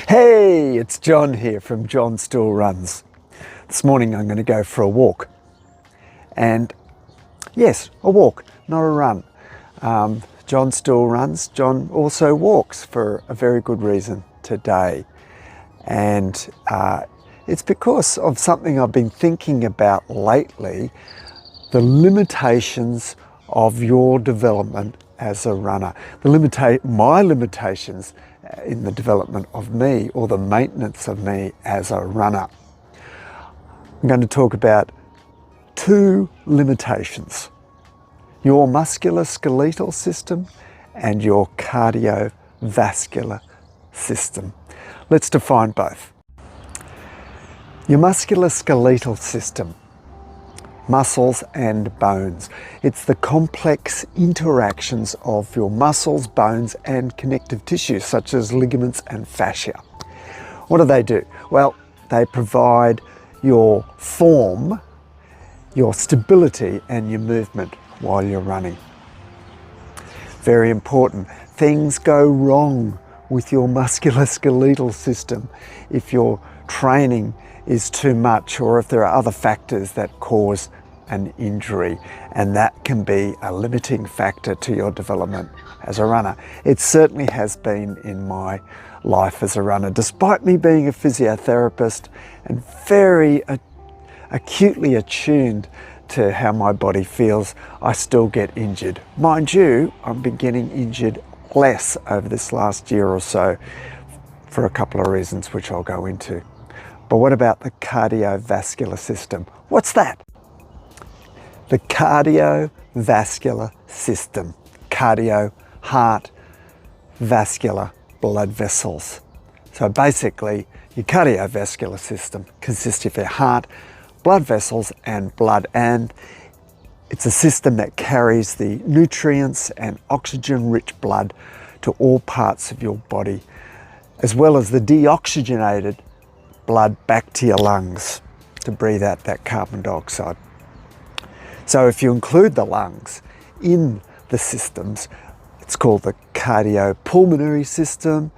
Hey, it's John here from John Still Runs. This morning I'm going to go for a walk. And yes, a walk, not a run. John still runs. John also walks for a very good reason today. And it's because of something I've been thinking about lately, the limitations of your development as a runner. My limitations in the development of me, or the maintenance of me as a runner. I'm going to talk about two limitations: your musculoskeletal system and your cardiovascular system. Let's define both. Your musculoskeletal system, muscles and bones. It's the complex interactions of your muscles, bones and connective tissues such as ligaments and fascia. What do? Well, they provide your form, your stability and your movement while you're running. Very important. Things go wrong with your musculoskeletal system if your training is too much, or if there are other factors that cause an injury, and that can be a limiting factor to your development as a runner. It certainly has been in my life as a runner. Despite me being a physiotherapist and very acutely attuned to how my body feels, I still get injured. Mind you, I've been getting injured less over this last year or so for a couple of reasons which I'll go into. But what about the cardiovascular system? What's that? The cardiovascular system. Cardio, heart, vascular, blood vessels. So basically, your cardiovascular system consists of your heart, blood vessels and blood, and it's a system that carries the nutrients and oxygen-rich blood to all parts of your body, as well as the deoxygenated blood back to your lungs to breathe out that carbon dioxide. So if you include the lungs in the systems, it's called the cardiopulmonary system.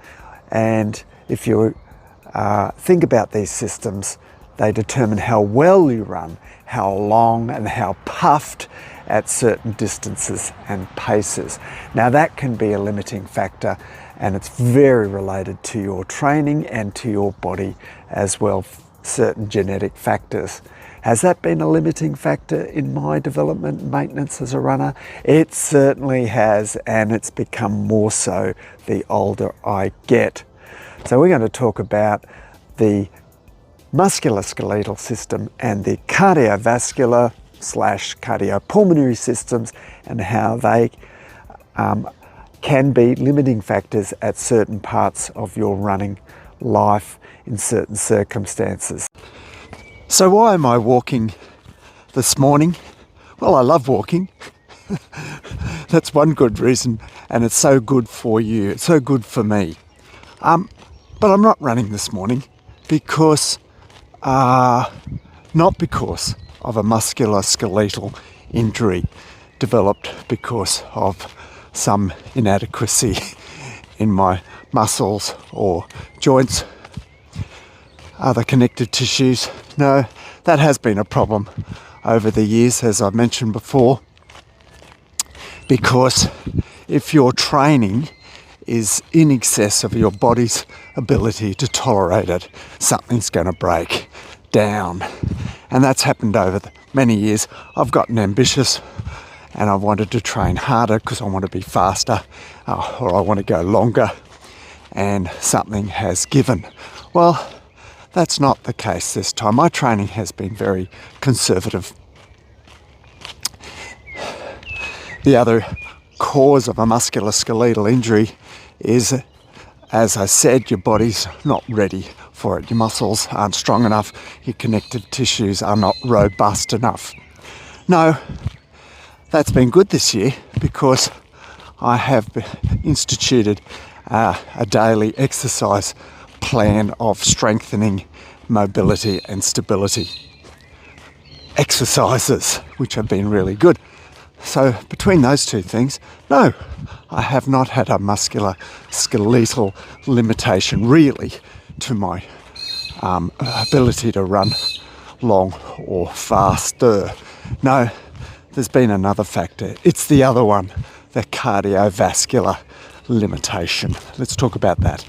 And if you think about these systems, they determine how well you run, how long and how puffed at certain distances and paces. Now that can be a limiting factor, and it's very related to your training and to your body as well, certain genetic factors. Has that been a limiting factor in my development and maintenance as a runner? It certainly has, and it's become more so the older I get. So we're going to talk about the musculoskeletal system and the cardiovascular / cardiopulmonary systems, and how they can be limiting factors at certain parts of your running life in certain circumstances. So why am I walking this morning? Well, I love walking. That's one good reason, and it's so good for you. It's so good for me. But I'm not running this morning because, not because of a musculoskeletal injury developed because of some inadequacy in my muscles or joints, other connective tissues. No, that has been a problem over the years, as I mentioned before, because if your training is in excess of your body's ability to tolerate it, something's going to break down. And that's happened over many years. I've gotten ambitious and I wanted to train harder because I want to be faster, or I want to go longer, and something has given. Well, that's not the case this time. My training has been very conservative. The other cause of a musculoskeletal injury is, as I said, your body's not ready for it. Your muscles aren't strong enough. Your connective tissues are not robust enough. No, that's been good this year because I have instituted a daily exercise plan of strengthening mobility and stability exercises, which have been really good. So between those two things, no, I have not had a musculoskeletal limitation really to my ability to run long or faster. No, there's been another factor. It's the other one, the cardiovascular limitation. Let's talk about that.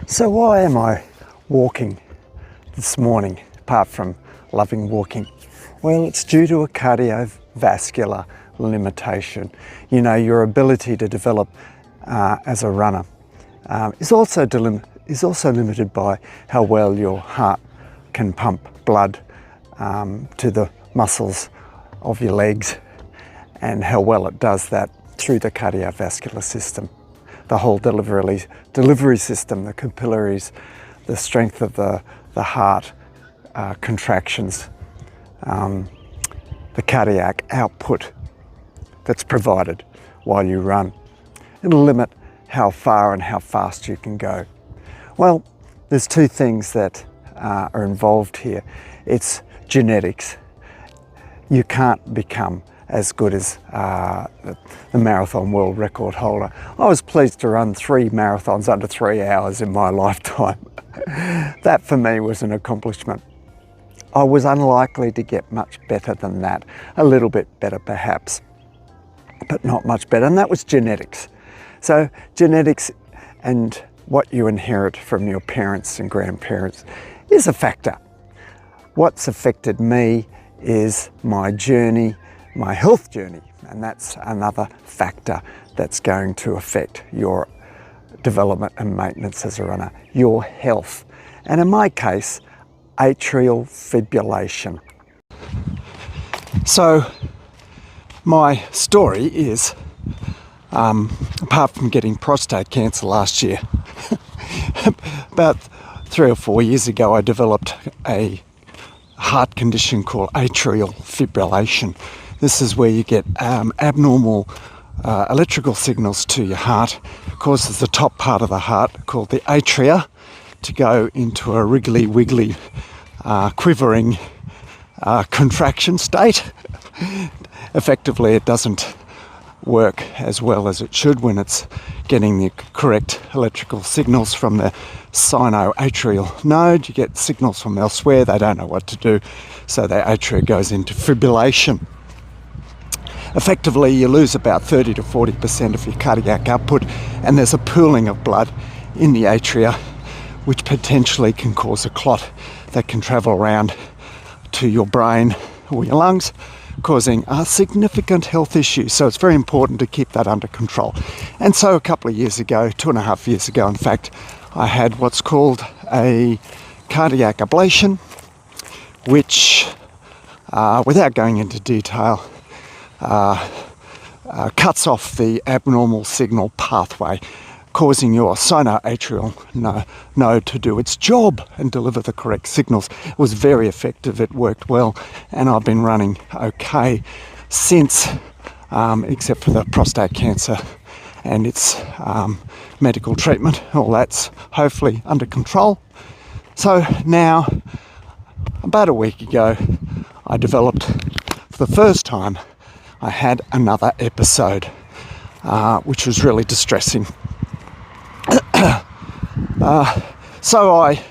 So why am I walking this morning, apart from loving walking? Well, it's due to a cardiovascular limitation. You know, your ability to develop as a runner is also limited by how well your heart can pump blood to the muscles of your legs, and how well it does that through the cardiovascular system. The whole delivery system, the capillaries, the strength of the heart, contractions, the cardiac output that's provided while you run. It'll limit how far and how fast you can go. Well, there's two things that are involved here. It's genetics. You can't become as good as the marathon world record holder. I was pleased to run 3 marathons under 3 hours in my lifetime. That for me was an accomplishment. I was unlikely to get much better than that. A little bit better perhaps, but not much better, and that was genetics. So genetics and what you inherit from your parents and grandparents is a factor. What's affected me is my journey, my health journey, and that's another factor that's going to affect your development and maintenance as a runner, your health. And in my case, atrial fibrillation. So my story is, apart from getting prostate cancer last year, about 3 or 4 years ago, I developed a heart condition called atrial fibrillation. This is where you get abnormal electrical signals to your heart. It causes the top part of the heart, called the atria, to go into a wriggly wiggly quivering contraction state. Effectively, it doesn't work as well as it should when it's getting the correct electrical signals from the sinoatrial node. You get signals from elsewhere, they don't know what to do, so the atria goes into fibrillation. Effectively, you lose about 30 to 40% of your cardiac output, and there's a pooling of blood in the atria, which potentially can cause a clot that can travel around to your brain or your lungs, causing a significant health issue. So it's very important to keep that under control. And so a couple of years ago, 2.5 years ago in fact, I had what's called a cardiac ablation, which, without going into detail, cuts off the abnormal signal pathway, causing your sinoatrial node to do its job and deliver the correct signals. It was very effective, it worked well, and I've been running okay since, except for the prostate cancer and its medical treatment. All that's hopefully under control. So now, about a week ago, I developed, for the first time, I had another episode, which was really distressing. So I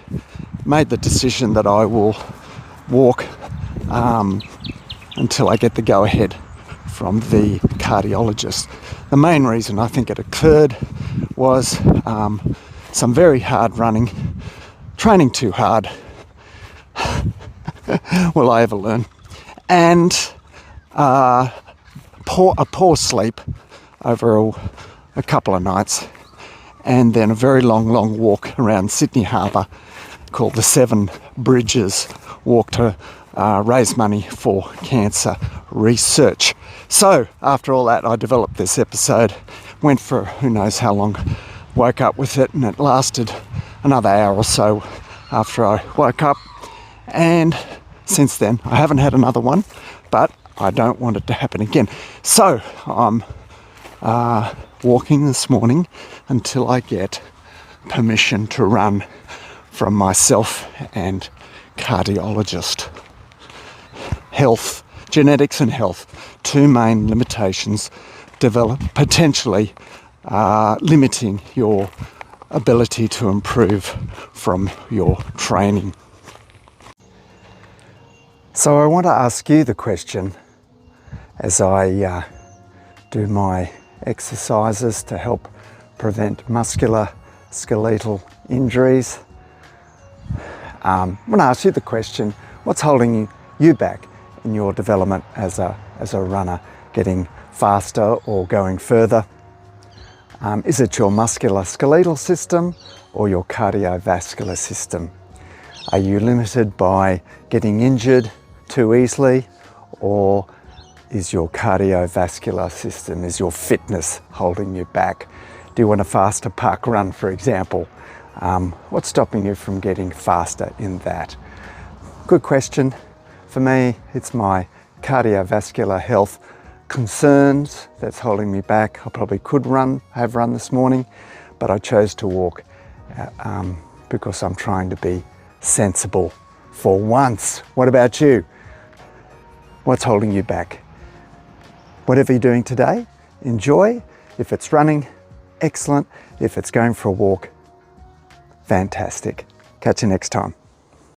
made the decision that I will walk until I get the go-ahead from the cardiologist. The main reason I think it occurred was some very hard running, training too hard, will I ever learn, and a poor sleep over a couple of nights, and then a very long walk around Sydney Harbour called the 7 Bridges walk to raise money for cancer research. So after all that, I developed this episode, went for who knows how long, woke up with it, and it lasted another hour or so after I woke up, and since then I haven't had another one, but I don't want it to happen again. So I'm walking this morning until I get permission to run from myself and cardiologist. Health, genetics and health, 2 main limitations, potentially limiting your ability to improve from your training. So I want to ask you the question as I do my exercises to help prevent muscular skeletal injuries. I want to ask you the question, what's holding you back in your development as a runner, getting faster or going further? Is it your musculoskeletal system or your cardiovascular system? Are you limited by getting injured too easily, or is your cardiovascular system, is your fitness holding you back? Do you want a faster park run, for example? What's stopping you from getting faster in that? Good question. For me, it's my cardiovascular health concerns that's holding me back. I probably could have run this morning, but I chose to walk because I'm trying to be sensible for once. What about you? What's holding you back? Whatever you're doing today, enjoy. If it's running, excellent. If it's going for a walk, fantastic. Catch you next time.